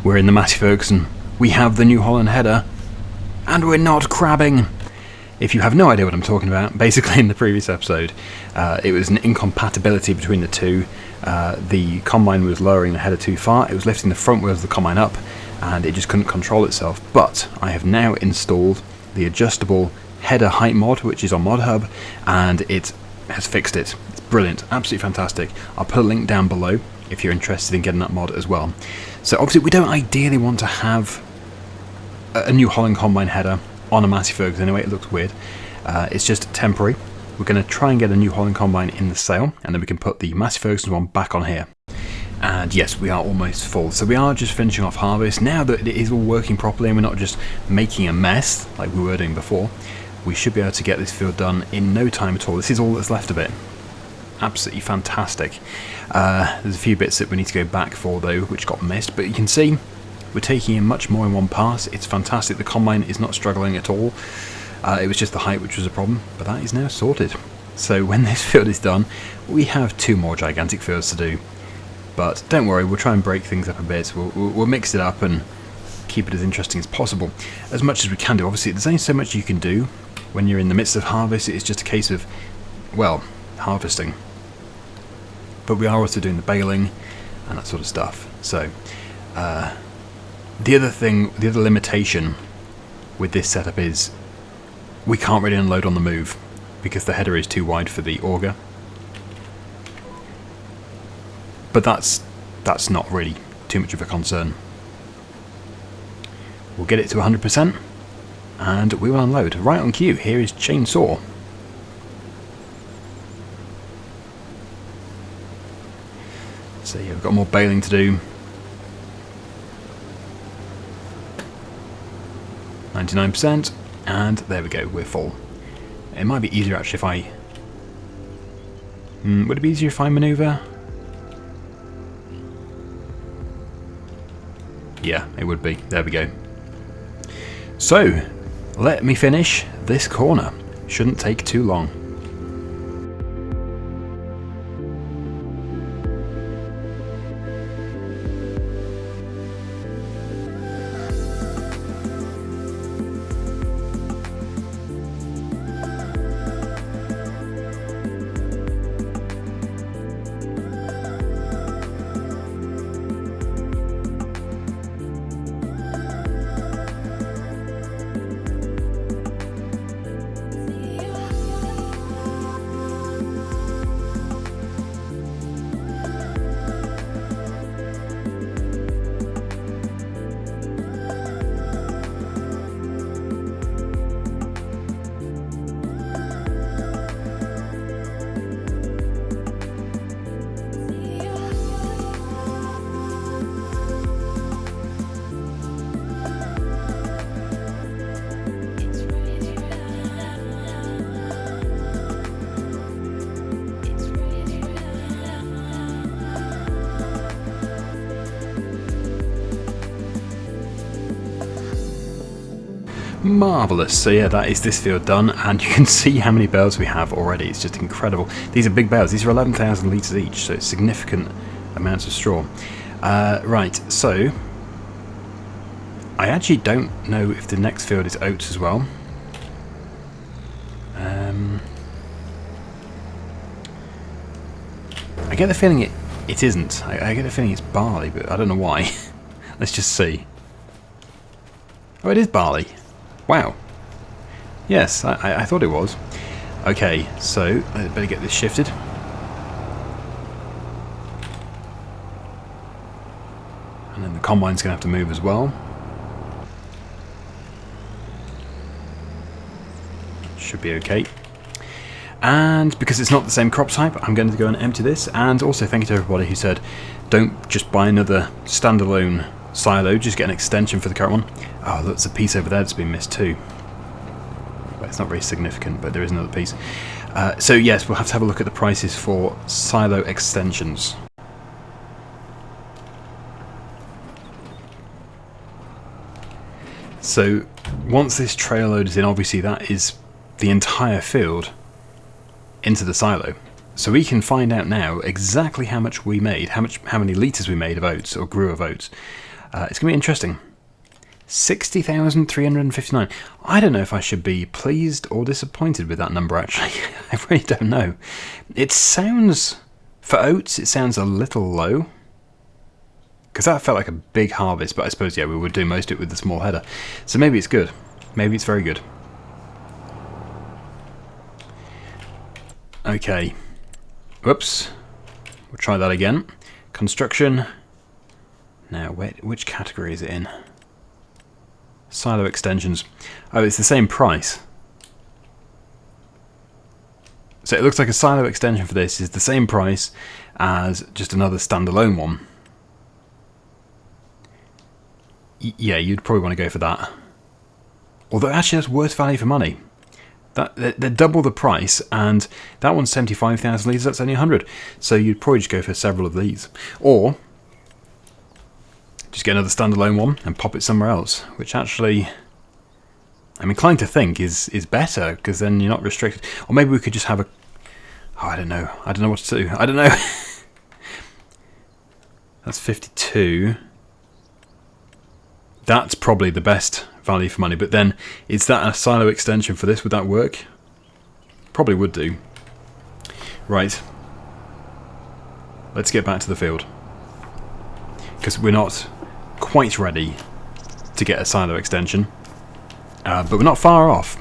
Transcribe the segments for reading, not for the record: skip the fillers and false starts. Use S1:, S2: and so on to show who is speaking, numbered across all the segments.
S1: We're in the Massey Ferguson. We have the New Holland header, and we're not crabbing. If you have no idea what I'm talking about, basically in the previous episode, it was an incompatibility between the two. The combine was lowering the header too far, it was lifting the front wheels of the combine up, and it just couldn't control itself. But I have now installed the adjustable header height mod, which is on ModHub, and it has fixed it. It's brilliant, absolutely fantastic. I'll put a link down below if you're interested in getting that mod as well. So obviously we don't ideally want to have a New Holland combine header on a Massey Ferguson anyway, it looks weird. It's just temporary. We're going to try and get a New Holland combine in the sale, and then we can put the Massey Ferguson one back on here. And yes, we are almost full. So we are just finishing off harvest. Now that it is all working properly and we're not just making a mess like we were doing before, we should be able to get this field done in no time at all. This is all that's left of it. Absolutely fantastic. There's a few bits that we need to go back for though, which got missed, but you can see we're taking in much more in one pass. It's fantastic. The combine is not struggling at all. It was just the height which was a problem, but that is now sorted. So when this field is done, we have 2 more gigantic fields to do. But don't worry, we'll try and break things up a bit. We'll mix it up and keep it as interesting as possible, as much as we can do. Obviously, there's only so much you can do when you're in the midst of harvest. It's just a case of, well, harvesting. But we are also doing the baling and that sort of stuff. So, the other limitation with this setup is we can't really unload on the move because the header is too wide for the auger. But that's not really too much of a concern. We'll get it to 100% and we will unload. Right on cue, here is chainsaw. So yeah, we've got more baling to do. 99%, and there we go, we're full. It might be easier actually if I... would it be easier if I manoeuvre? Yeah, it would be. There we go. So, let me finish this corner. Shouldn't take too long. Marvellous. So yeah, that is this field done, and you can see how many bales we have already. It's just incredible. These are big bales. These are 11,000 litres each, so it's significant amounts of straw. Right, so I actually don't know if the next field is oats as well. I get the feeling it isn't. I get the feeling it's barley, but I don't know why. Let's just see. Oh, it is barley. Wow. Yes, I thought it was. Okay, so I better get this shifted. And then the combine's going to have to move as well. Should be okay. And because it's not the same crop type, I'm going to go and empty this. And also thank you to everybody who said don't just buy another standalone silo, just get an extension for the current one. Oh, look, there's a piece over there that's been missed too. Well, it's not very significant, but there is another piece. So yes, we'll have to have a look at the prices for silo extensions. So once this trailer load is in, obviously that is the entire field into the silo. So we can find out now exactly how much we made, how many litres we made of oats, or grew of oats. It's going to be interesting. 60,359. I don't know if I should be pleased or disappointed with that number, actually. I really don't know. It sounds, for oats, it sounds a little low. Because that felt like a big harvest, but I suppose, yeah, we would do most of it with the small header. So maybe it's good. Maybe it's very good. Okay. Whoops. We'll try that again. Construction. Now, which category is it in? Silo extensions. Oh, it's the same price. So it looks like a silo extension for this is the same price as just another standalone one. Yeah, you'd probably want to go for that. Although actually that's worth value for money. They're double the price, and that one's 75,000 litres, that's only 100. So you'd probably just go for several of these. Or just get another standalone one and pop it somewhere else, which actually I'm inclined to think is better, because then you're not restricted. Or maybe we could just have a... Oh, I don't know. I don't know what to do. I don't know. That's 52. That's probably the best value for money, but then is that a silo extension for this? Would that work? Probably would do. Right. Let's get back to the field, because we're not quite ready to get a silo extension, but we're not far off.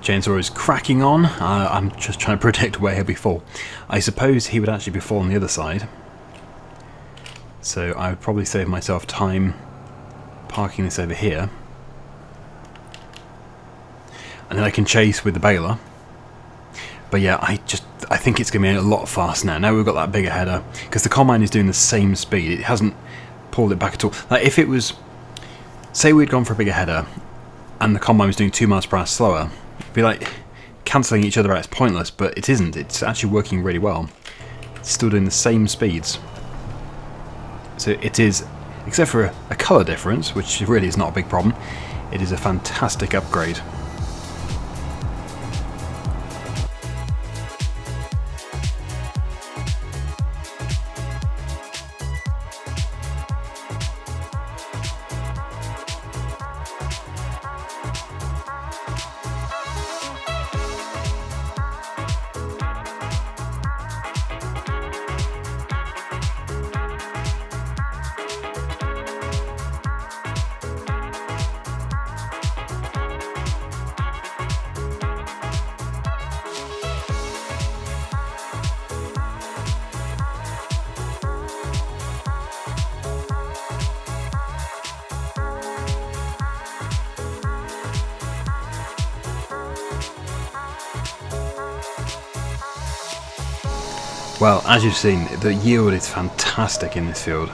S1: Chainsaw is cracking on. I'm just trying to predict where he'll be full. I suppose he would actually be full on the other side, so I would probably save myself time parking this over here, and then I can chase with the baler. But yeah, I think it's going to be a lot faster now. Now we've got that bigger header, because the combine is doing the same speed. It hasn't pulled it back at all. Like if it was, say we'd gone for a bigger header and the combine was doing 2 miles per hour slower, it'd be like cancelling each other out. It's pointless, but it isn't. It's actually working really well. It's still doing the same speeds. So it is, except for a colour difference, which really is not a big problem, it is a fantastic upgrade. Well, as you've seen, the yield is fantastic in this field,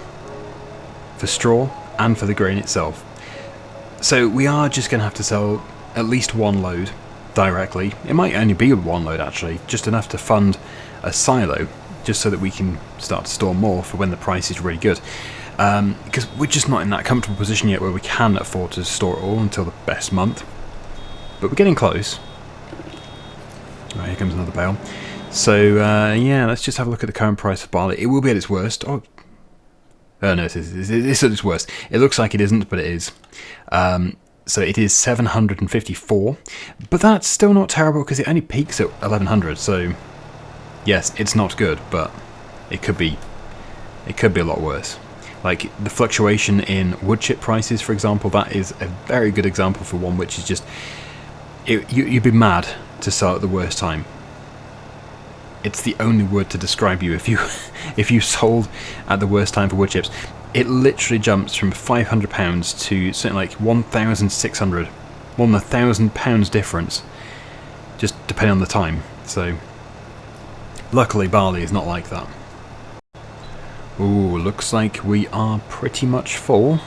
S1: for straw and for the grain itself. So we are just going to have to sell at least one load directly. It might only be one load actually, just enough to fund a silo, just so that we can start to store more for when the price is really good. Because we're just not in that comfortable position yet where we can afford to store it all until the best month. But we're getting close. Right, here comes another bale. So, yeah, let's just have a look at the current price of barley. It will be at its worst. Oh, no, it's at its worst. It looks like it isn't, but it is. So it is 754. But that's still not terrible, because it only peaks at 1100. So, yes, it's not good, but it could be a lot worse. Like, the fluctuation in wood chip prices, for example, that is a very good example for one which is just... You'd be mad to sell at the worst time. It's the only word to describe you if you sold at the worst time for wood chips. It literally jumps from £500 to something like 1,600, more than £1,000 difference, just depending on the time. So, luckily barley is not like that. Ooh, looks like we are pretty much full.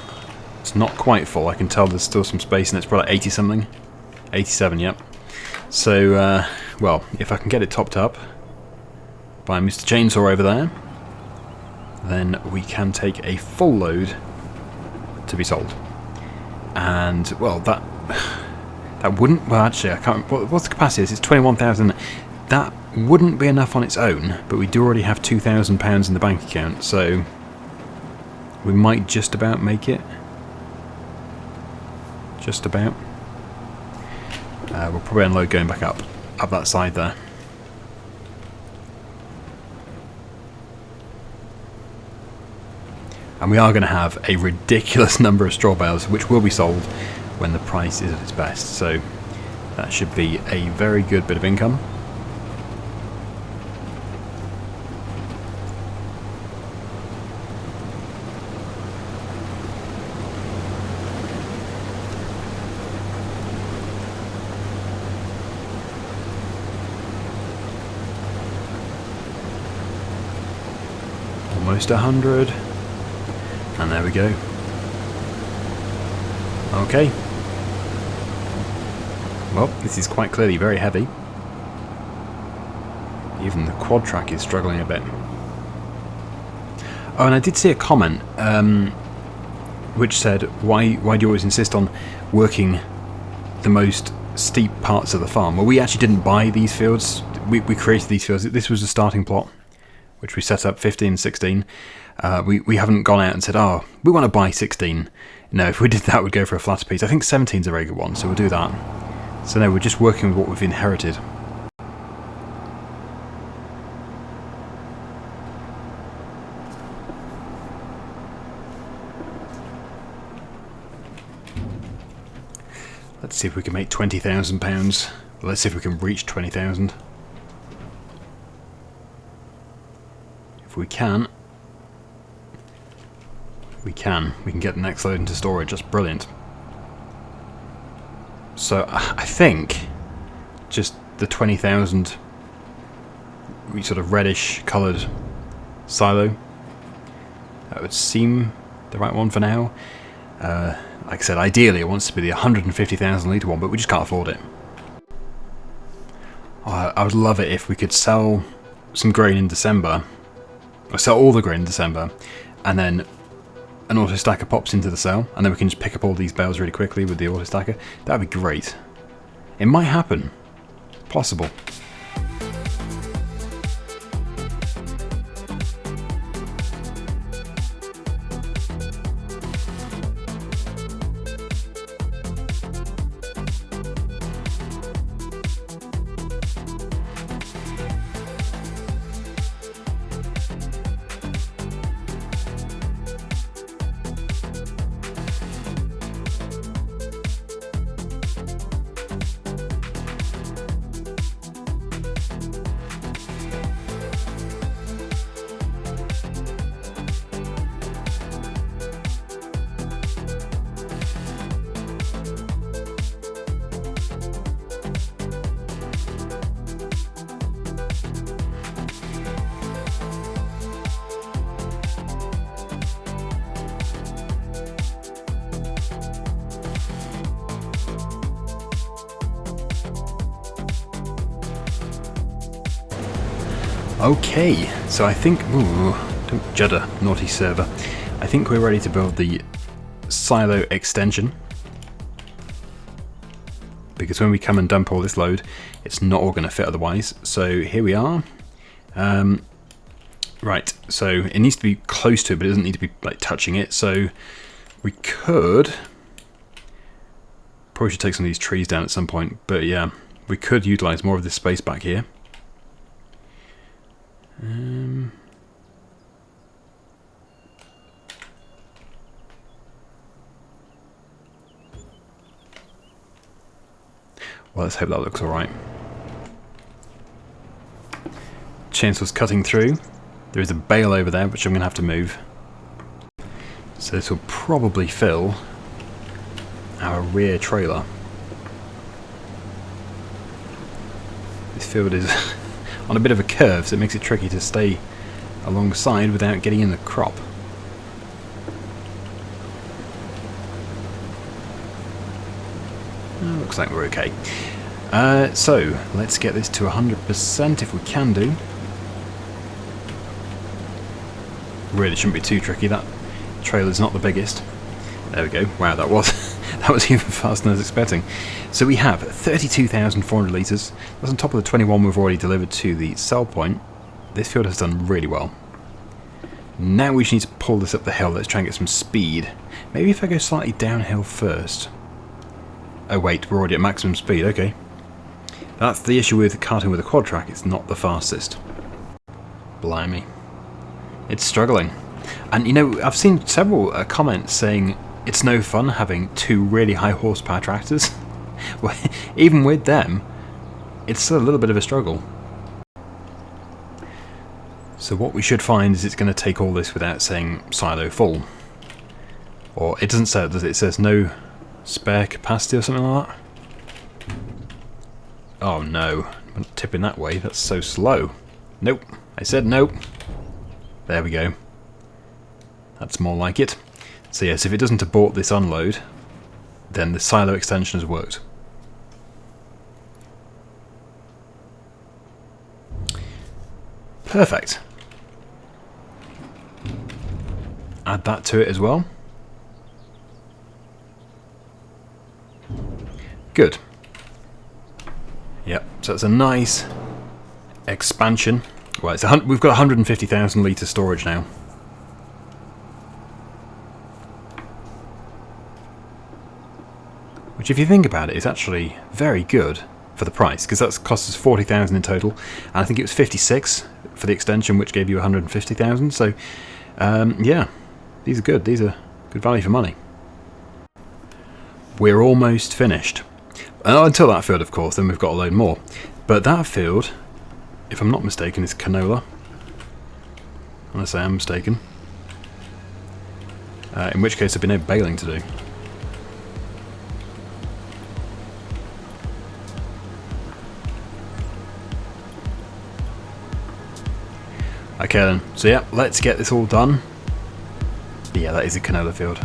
S1: It's not quite full. I can tell there's still some space, and it's probably 80 something, 87. Yep. So, well, if I can get it topped up by Mr. Chainsaw over there, then we can take a full load to be sold. And, well, that wouldn't... Well, actually, I can't... What's the capacity? It's 21,000. That wouldn't be enough on its own, but we do already have £2,000 in the bank account, so... We might just about make it. Just about. We'll probably unload going back up that side there. And we are going to have a ridiculous number of straw bales, which will be sold when the price is at its best. So that should be a very good bit of income. Almost 100. And there we go. Okay. Well, this is quite clearly very heavy. Even the quad track is struggling a bit. Oh, and I did see a comment which said, why do you always insist on working the most steep parts of the farm? Well, we actually didn't buy these fields. We created these fields. This was the starting plot, which we set up 15, 16. We haven't gone out and said, oh, we want to buy 16. No, if we did that, we'd go for a flatter piece. I think 17 is a very good one, so we'll do that. So no, we're just working with what we've inherited. Let's see if we can make £20,000. Let's see if we can reach 20,000. If we can, we can get the next load into storage. That's brilliant. So I think just the 20,000 sort of reddish coloured silo, that would seem the right one for now. Like I said, ideally it wants to be the 150,000 litre one, but we just can't afford it. I would love it if we could sell some grain in December, or sell all the grain in December, and then an auto stacker pops into the cell, and then we can just pick up all these bales really quickly with the auto stacker. That would be great. It might happen. It's possible. Okay, so I think, ooh, don't judder, naughty server. I think we're ready to build the silo extension, because when we come and dump all this load, it's not all going to fit otherwise. So here we are. Right, so it needs to be close to it, but it doesn't need to be like touching it. So we could probably should take some of these trees down at some point, but yeah, we could utilize more of this space back here. Well, let's hope that looks alright. Chainsaw's cutting through. There is a bale over there, which I'm going to have to move. So this will probably fill our rear trailer. This field is on a bit of a curve, so it makes it tricky to stay alongside without getting in the crop. Looks like we're okay. So let's get this to 100% if we can do. Really shouldn't be too tricky. That trailer's not the biggest. There we go. Wow, that was that was even faster than I was expecting. So we have 32,400 litres. That's on top of the 21 we've already delivered to the sell point. This field has done really well. Now we just need to pull this up the hill. Let's try and get some speed. Maybe if I go slightly downhill first. Oh wait, we're already at maximum speed, okay. That's the issue with karting with a quad track, it's not the fastest. Blimey. It's struggling. And you know, I've seen several comments saying it's no fun having two really high horsepower tractors. Well, even with them, it's still a little bit of a struggle. So what we should find is it's going to take all this without saying silo full. Or it doesn't say it, does it? It says no spare capacity or something like that. Oh no, I'm not tipping that way, that's so slow. Nope, I said nope. There we go. That's more like it. So yes, if it doesn't abort this unload, then the silo extension has worked. Perfect. Add that to it as well. Good. Yep, so it's a nice expansion. Well, we've got 150,000 litre storage now. Which, if you think about it, is actually very good for the price, because that's cost us 40,000 in total, and I think it was 56 for the extension, which gave you 150,000. So, yeah, these are good. These are good value for money. We're almost finished. Until that field, of course, then we've got a load more. But that field, if I'm not mistaken, is canola. Unless I am mistaken. In which case there'd be no baling to do. Okay then, so yeah, let's get this all done. But yeah, that is a canola field.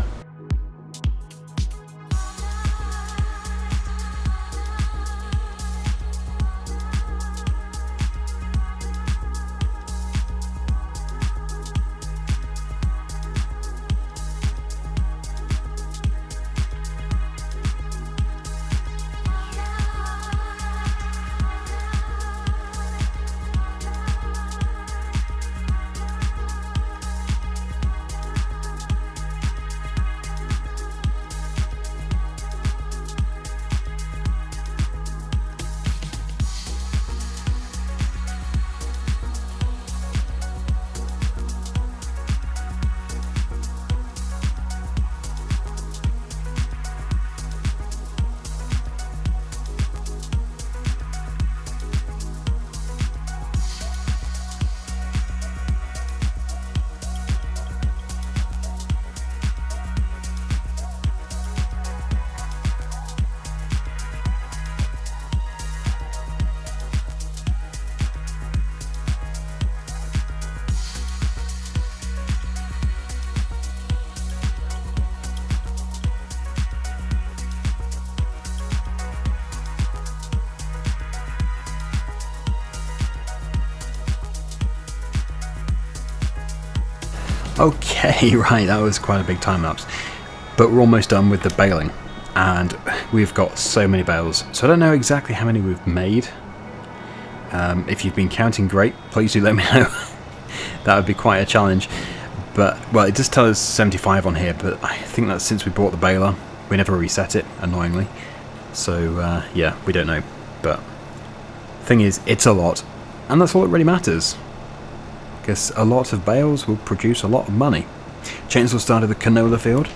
S1: Okay, right, that was quite a big time lapse. But we're almost done with the baling, and we've got so many bales. So I don't know exactly how many we've made. If you've been counting, great, please do let me know. That would be quite a challenge. But, well, it does tell us 75 on here, but I think that's since we bought the baler. We never reset it, annoyingly. So, yeah, we don't know. But, thing is, it's a lot, and that's all that really matters. Because a lot of bales will produce a lot of money. Chainsaw started the canola field.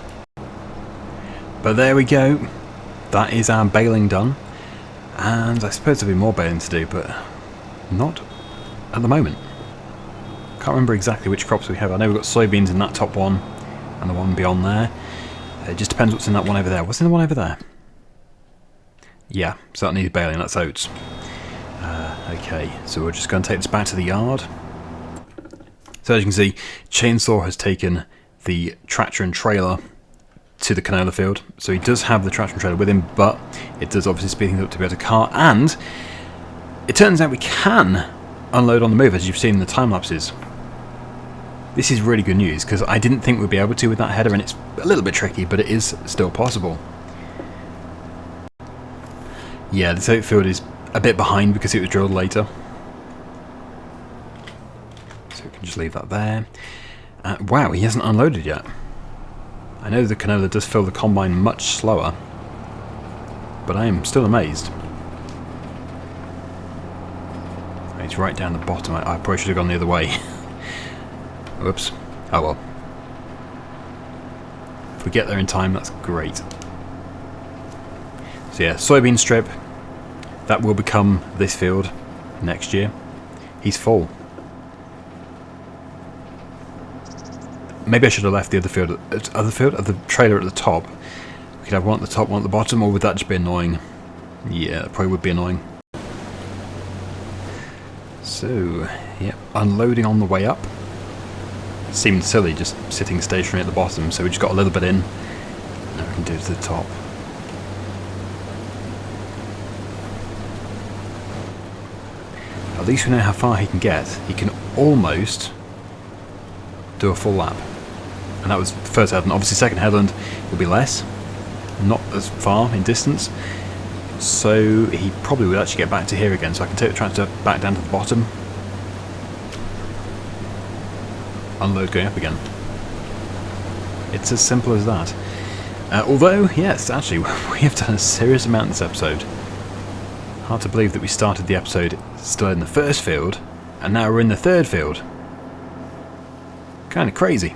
S1: But there we go. That is our baling done. And I suppose there'll be more baling to do, but not at the moment. Can't remember exactly which crops we have. I know we've got soybeans in that top one, and the one beyond there. It just depends what's in that one over there. What's in the one over there? Yeah, so that needs baling. That's oats. Okay, so we're just going to take this back to the yard. So as you can see, Chainsaw has taken the tractor and trailer to the canola field. So he does have the tractor and trailer with him, but it does obviously speed things up to be able to cart. And it turns out we can unload on the move, as you've seen in the time lapses. This is really good news, because I didn't think we'd be able to with that header, and it's a little bit tricky, but it is still possible. Yeah, this oat field is a bit behind because it was drilled later. So we can just leave that there. Wow, he hasn't unloaded yet. I know the canola does fill the combine much slower, but I am still amazed. He's right down the bottom. I probably should have gone the other way. Whoops. Oh well. If we get there in time, that's great. So yeah, soybean strip. That will become this field next year. He's full. Maybe I should have left the other trailer at the top. We could have one at the top, one at the bottom, or would that just be annoying? Yeah, that probably would be annoying. So, yeah, unloading on the way up. Seemed silly just sitting stationary at the bottom, so we just got a little bit in. Now we can do it to the top. At least we know how far he can get. He can almost do a full lap. And that was first headland. Obviously second headland will be less. Not as far in distance. So he probably would actually get back to here again. So I can take the tractor back down to the bottom. Unload going up again. It's as simple as that. Although, yes, actually, we have done a serious amount this episode. Hard to believe that we started the episode still in the first field, and now we're in the third field. Kind of crazy.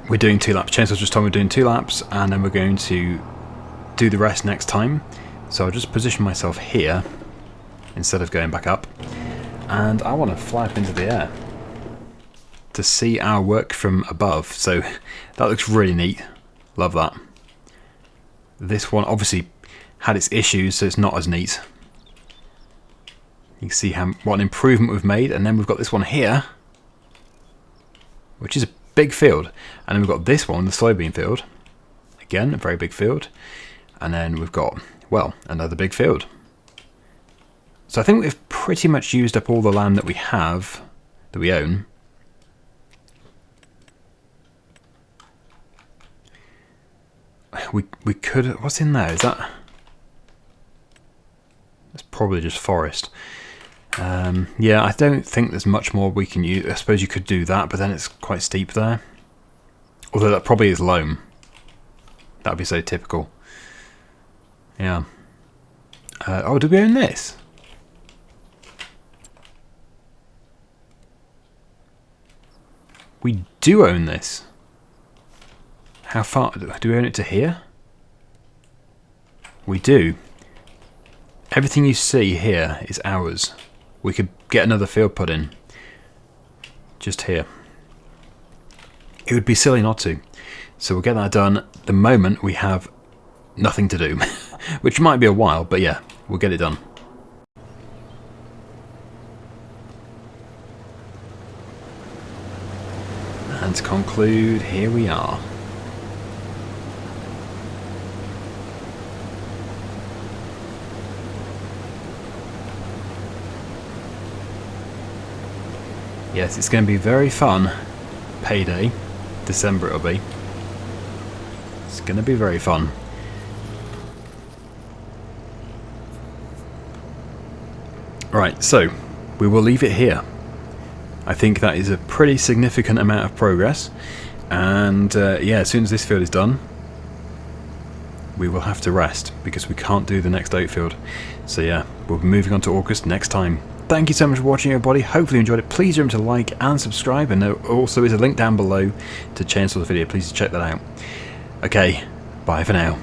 S1: We're doing 2 laps. Chainsaw just told me we're doing 2 laps, and then we're going to do the rest next time. So I'll just position myself here instead of going back up. And I want to fly up into the air to see our work from above. So that looks really neat. Love that. This one obviously had its issues, so it's not as neat. You can see what an improvement we've made, and then we've got this one here, which is a big field, and then we've got this one, the soybean field, again a very big field, and then we've got, well, another big field. So I think we've pretty much used up all the land that we have, that we own. We could, what's in there? Is that? That's probably just forest. Yeah, I don't think there's much more we can use. I suppose you could do that, but then it's quite steep there. Although that probably is loam. That would be so typical. Yeah. Oh, do we own this? We do own this. How far? Do we own it to here? We do. Everything you see here is ours. We could get another field put in. Just here. It would be silly not to. So we'll get that done the moment we have nothing to do. Which might be a while, but yeah, we'll get it done. And to conclude, here we are. Yes, it's going to be very fun. Payday. December it'll be. It's going to be very fun. Right, so we will leave it here. I think that is a pretty significant amount of progress. And yeah, as soon as this field is done, we will have to rest because we can't do the next oat field. So yeah, we'll be moving on to August next time. Thank you so much for watching, everybody. Hopefully you enjoyed it. Please remember to like and subscribe, and there also is a link down below to Chainsaw's video. Please check that out. Okay, bye for now.